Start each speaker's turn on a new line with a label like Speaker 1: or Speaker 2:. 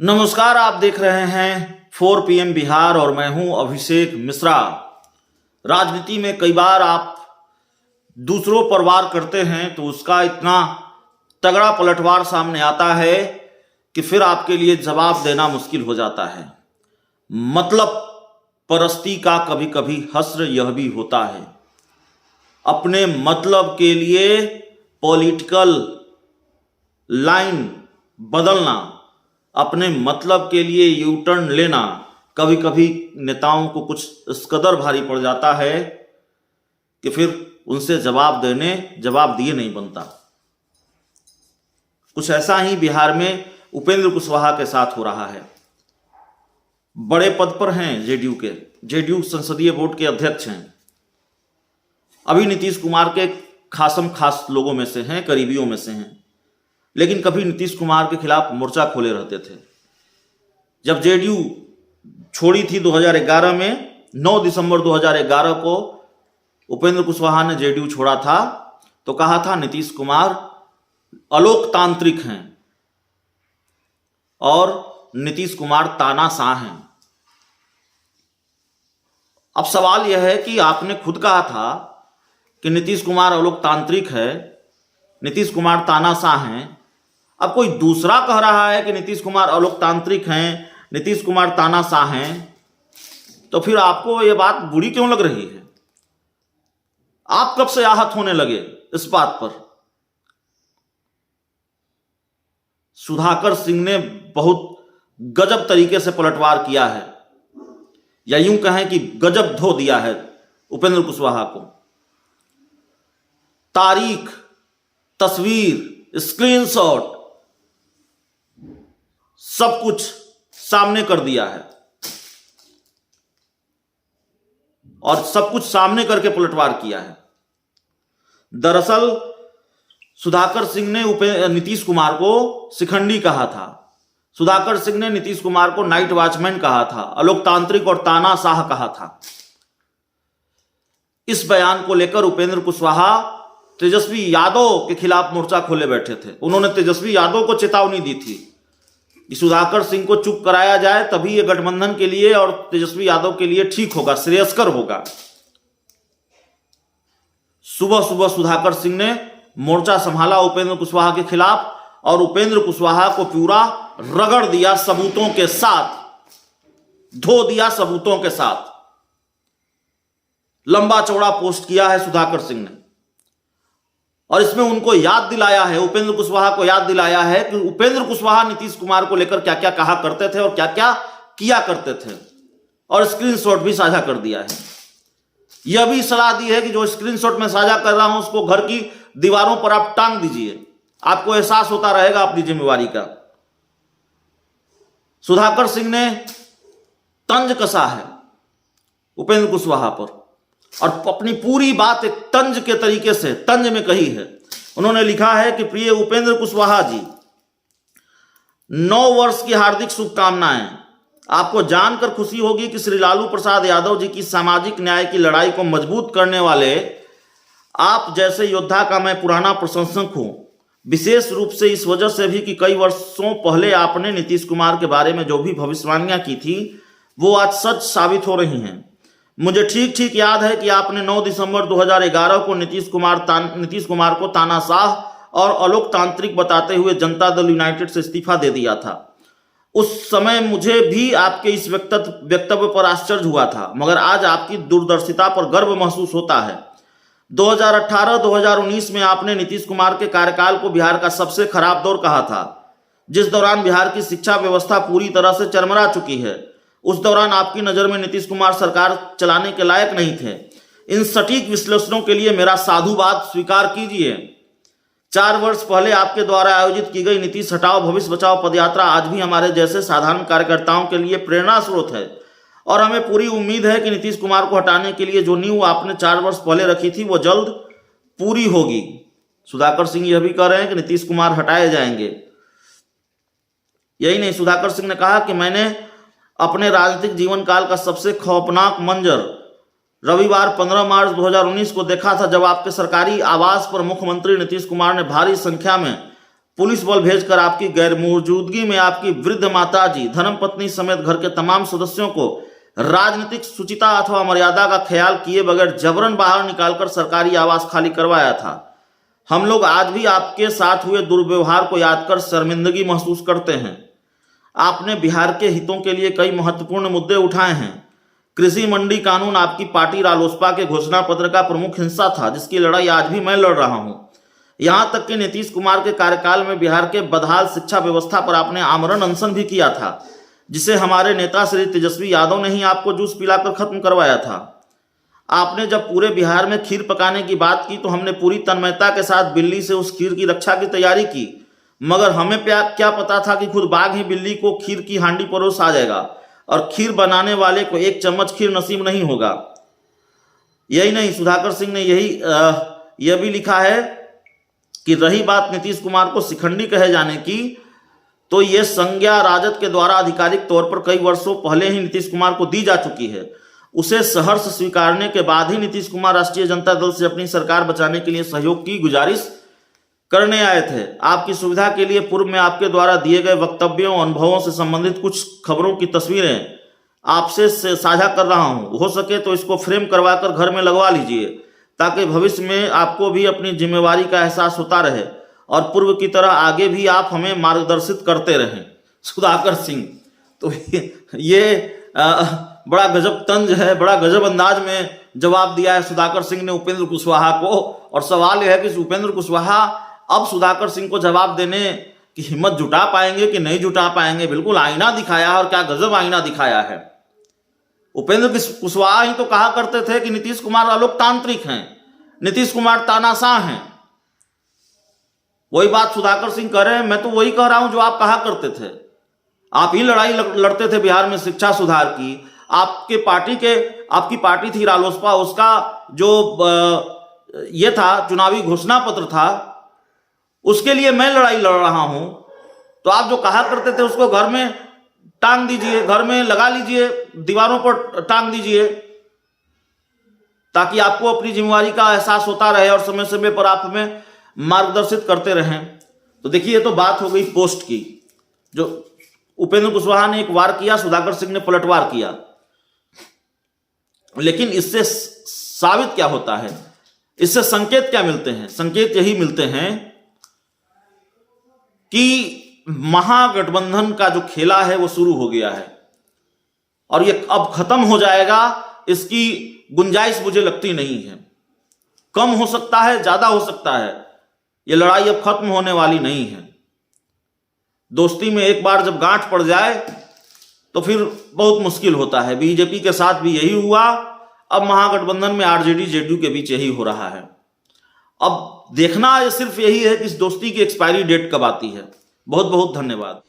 Speaker 1: नमस्कार, आप देख रहे हैं 4 PM बिहार और मैं हूं अभिषेक मिश्रा। राजनीति में कई बार आप दूसरों पर वार करते हैं तो उसका इतना तगड़ा पलटवार सामने आता है कि फिर आपके लिए जवाब देना मुश्किल हो जाता है। मतलब परस्ती का कभी कभी हस्र यह भी होता है। अपने मतलब के लिए पॉलिटिकल लाइन बदलना, अपने मतलब के लिए यू टर्न लेना कभी कभी नेताओं को कुछ इस कदर भारी पड़ जाता है कि फिर उनसे जवाब दिए नहीं बनता। कुछ ऐसा ही बिहार में उपेंद्र कुशवाहा के साथ हो रहा है। बड़े पद पर हैं जेडीयू संसदीय बोर्ड के अध्यक्ष हैं। अभी नीतीश कुमार के खासम खास लोगों में से हैं, करीबियों में से हैं, लेकिन कभी नीतीश कुमार के खिलाफ मोर्चा खोले रहते थे। जब जेडीयू छोड़ी थी 2011 में, 9 दिसंबर 2011 को उपेंद्र कुशवाहा ने जेडीयू छोड़ा था तो कहा था नीतीश कुमार अलोकतांत्रिक हैं और नीतीश कुमार तानाशाह हैं। अब सवाल यह है कि आपने खुद कहा था कि नीतीश कुमार अलोकतांत्रिक है, नीतीश कुमार तानाशाह हैं। अब कोई दूसरा कह रहा है कि नीतीश कुमार अलोकतांत्रिक हैं, नीतीश कुमार तानाशाह हैं, तो फिर आपको यह बात बुरी क्यों लग रही है? आप कब से आहत होने लगे इस बात पर? सुधाकर सिंह ने बहुत गजब तरीके से पलटवार किया है, या यूं कहें कि गजब धो दिया है उपेंद्र कुशवाहा को। तारीख, तस्वीर, स्क्रीनशॉट सब कुछ सामने कर दिया है और सब कुछ सामने करके पलटवार किया है। दरअसल सुधाकर सिंह ने नीतीश कुमार को शिखंडी कहा था, सुधाकर सिंह ने नीतीश कुमार को नाइट वॉचमैन कहा था, अलोकतांत्रिक और तानाशाह कहा था। इस बयान को लेकर उपेंद्र कुशवाहा तेजस्वी यादव के खिलाफ मोर्चा खोले बैठे थे। उन्होंने तेजस्वी यादव को चेतावनी दी थी कि सुधाकर सिंह को चुप कराया जाए, तभी ये गठबंधन के लिए और तेजस्वी यादव के लिए ठीक होगा, श्रेयस्कर होगा। सुबह सुबह सुधाकर सिंह ने मोर्चा संभाला उपेंद्र कुशवाहा के खिलाफ और उपेंद्र कुशवाहा को पूरा रगड़ दिया, सबूतों के साथ धो दिया, सबूतों के साथ। लंबा चौड़ा पोस्ट किया है सुधाकर सिंह ने और इसमें उनको याद दिलाया है, उपेंद्र कुशवाहा को याद दिलाया है कि उपेंद्र कुशवाहा नीतीश कुमार को लेकर क्या क्या कहा करते थे और क्या क्या किया करते थे, और स्क्रीनशॉट भी साझा कर दिया है। यह भी सलाह दी है कि जो स्क्रीनशॉट में साझा कर रहा हूं उसको घर की दीवारों पर आप टांग दीजिए, आपको एहसास होता रहेगा अपनी जिम्मेवारी का। सुधाकर सिंह ने तंज कसा है उपेंद्र कुशवाहा पर और अपनी पूरी बात एक तंज के तरीके से तंज में कही है। उन्होंने लिखा है कि प्रिय उपेंद्र कुशवाहा जी, 9 वर्ष की हार्दिक शुभकामनाएं। आपको जानकर खुशी होगी कि श्री लालू प्रसाद यादव जी की सामाजिक न्याय की लड़ाई को मजबूत करने वाले आप जैसे योद्धा का मैं पुराना प्रशंसक हूं, विशेष रूप से इस वजह से भी कि कई वर्षों पहले आपने नीतीश कुमार के बारे में जो भी भविष्यवाणियां की थी वो आज सच साबित हो रही हैं। मुझे ठीक ठीक याद है कि आपने 9 दिसंबर 2011 को नीतीश कुमार को तानाशाह और अलोकतांत्रिक बताते हुए जनता दल यूनाइटेड से इस्तीफा दे दिया था। उस समय मुझे भी आपके इस वक्तव्य पर आश्चर्य हुआ था, मगर आज आपकी दूरदर्शिता पर गर्व महसूस होता है। 2018-2019 में आपने नीतीश कुमार के कार्यकाल को बिहार का सबसे खराब दौर कहा था, जिस दौरान बिहार की शिक्षा व्यवस्था पूरी तरह से चरमरा चुकी है। उस दौरान आपकी नज़र में नीतीश कुमार सरकार चलाने के लायक नहीं थे। इन सटीक विश्लेषणों के लिए मेरा साधुवाद स्वीकार कीजिए। 4 वर्ष पहले आपके द्वारा आयोजित की गई नीतीश हटाओ भविष्य बचाओ पदयात्रा आज भी हमारे जैसे साधारण कार्यकर्ताओं के लिए प्रेरणा स्रोत है और हमें पूरी उम्मीद है कि नीतीश कुमार को हटाने के लिए जो नींव आपने 4 वर्ष पहले रखी थी वो जल्द पूरी होगी। सुधाकर सिंह यह भी कह रहे हैं कि नीतीश कुमार हटाए जाएंगे। यही नहीं, सुधाकर सिंह ने कहा कि मैंने अपने राजनीतिक जीवन काल का सबसे खौफनाक मंजर रविवार 15 मार्च 2019 को देखा था, जब आपके सरकारी आवास पर मुख्यमंत्री नीतीश कुमार ने भारी संख्या में पुलिस बल भेजकर आपकी गैर मौजूदगी में आपकी वृद्ध माताजी, धर्मपत्नी समेत घर के तमाम सदस्यों को राजनीतिक शुचिता अथवा मर्यादा का ख्याल किए बगैर जबरन बाहर निकालकर सरकारी आवास खाली करवाया था। हम लोग आज भी आपके साथ हुए दुर्व्यवहार को याद कर शर्मिंदगी महसूस करते हैं। आपने बिहार के हितों के लिए कई महत्वपूर्ण मुद्दे उठाए हैं। कृषि मंडी कानून आपकी पार्टी रालोसपा के घोषणा पत्र का प्रमुख हिस्सा था, जिसकी लड़ाई आज भी मैं लड़ रहा हूं। यहां तक कि नीतीश कुमार के कार्यकाल में बिहार के बदहाल शिक्षा व्यवस्था पर आपने आमरण अनशन भी किया था, जिसे हमारे नेता श्री तेजस्वी यादव ने ही आपको जूस पिलाकर खत्म करवाया था। आपने जब पूरे बिहार में खीर पकाने की बात की तो हमने पूरी तन्मयता के साथ बिल्ली से उस खीर की रक्षा की तैयारी की, मगर हमें क्या पता था कि खुद बाघ ही बिल्ली को खीर की हांडी परोस आ जाएगा और खीर बनाने वाले को एक चम्मच खीर नसीब नहीं होगा। यही नहीं, सुधाकर सिंह ने यह भी लिखा है कि रही बात नीतीश कुमार को शिखंडी कहे जाने की, तो यह संज्ञा राजद के द्वारा आधिकारिक तौर पर कई वर्षों पहले ही नीतीश कुमार को दी जा चुकी है। उसे सहर्ष स्वीकारने के बाद ही नीतीश कुमार राष्ट्रीय जनता दल से अपनी सरकार बचाने के लिए सहयोग की गुजारिश करने आए थे। आपकी सुविधा के लिए पूर्व में आपके द्वारा दिए गए वक्तव्यों और अनुभवों से संबंधित कुछ खबरों की तस्वीरें आपसे साझा कर रहा हूं। हो सके तो इसको फ्रेम करवाकर घर में लगवा लीजिए, ताकि भविष्य में आपको भी अपनी जिम्मेवारी का एहसास होता रहे और पूर्व की तरह आगे भी आप हमें मार्गदर्शित करते रहें। सुधाकर सिंह। तो ये बड़ा गजब तंज है, बड़ा गजब अंदाज में जवाब दिया है सुधाकर सिंह ने उपेंद्र कुशवाहा को। और सवाल यह है कि उपेंद्र कुशवाहा अब सुधाकर सिंह को जवाब देने की हिम्मत जुटा पाएंगे कि नहीं जुटा पाएंगे। बिल्कुल आईना दिखाया है, और क्या गजब आईना दिखाया है। उपेंद्र कुशवाहा ही तो कहा करते थे कि नीतीश कुमार अलोकतांत्रिक हैं, नीतीश कुमार तानाशाह हैं। वही बात सुधाकर सिंह कह रहे हैं। मैं तो वही कह रहा हूं जो आप कहा करते थे। आप ही लड़ाई लड़ते थे बिहार में शिक्षा सुधार की। आपकी पार्टी थी रालोसपा, उसका जो ये था चुनावी घोषणा पत्र था, उसके लिए मैं लड़ाई लड़ रहा हूं। तो आप जो कहा करते थे उसको घर में टांग दीजिए, घर में लगा लीजिए, दीवारों पर टांग दीजिए, ताकि आपको अपनी जिम्मेवारी का एहसास होता रहे और समय समय पर आप हमें मार्गदर्शित करते रहें। तो देखिए, ये तो बात हो गई पोस्ट की, जो उपेंद्र कुशवाहा ने एक वार किया, सुधाकर सिंह ने पलटवार किया। लेकिन इससे साबित क्या होता है, इससे संकेत क्या मिलते हैं? संकेत यही मिलते हैं कि महागठबंधन का जो खेला है वो शुरू हो गया है और ये अब खत्म हो जाएगा, इसकी गुंजाइश मुझे लगती नहीं है। कम हो सकता है, ज्यादा हो सकता है, ये लड़ाई अब खत्म होने वाली नहीं है। दोस्ती में एक बार जब गांठ पड़ जाए तो फिर बहुत मुश्किल होता है। बीजेपी के साथ भी यही हुआ, अब महागठबंधन में आरजेडी जेडीयू के बीच यही हो रहा है। अब देखना सिर्फ यही है कि इस दोस्ती की एक्सपायरी डेट कब आती है। बहुत बहुत धन्यवाद।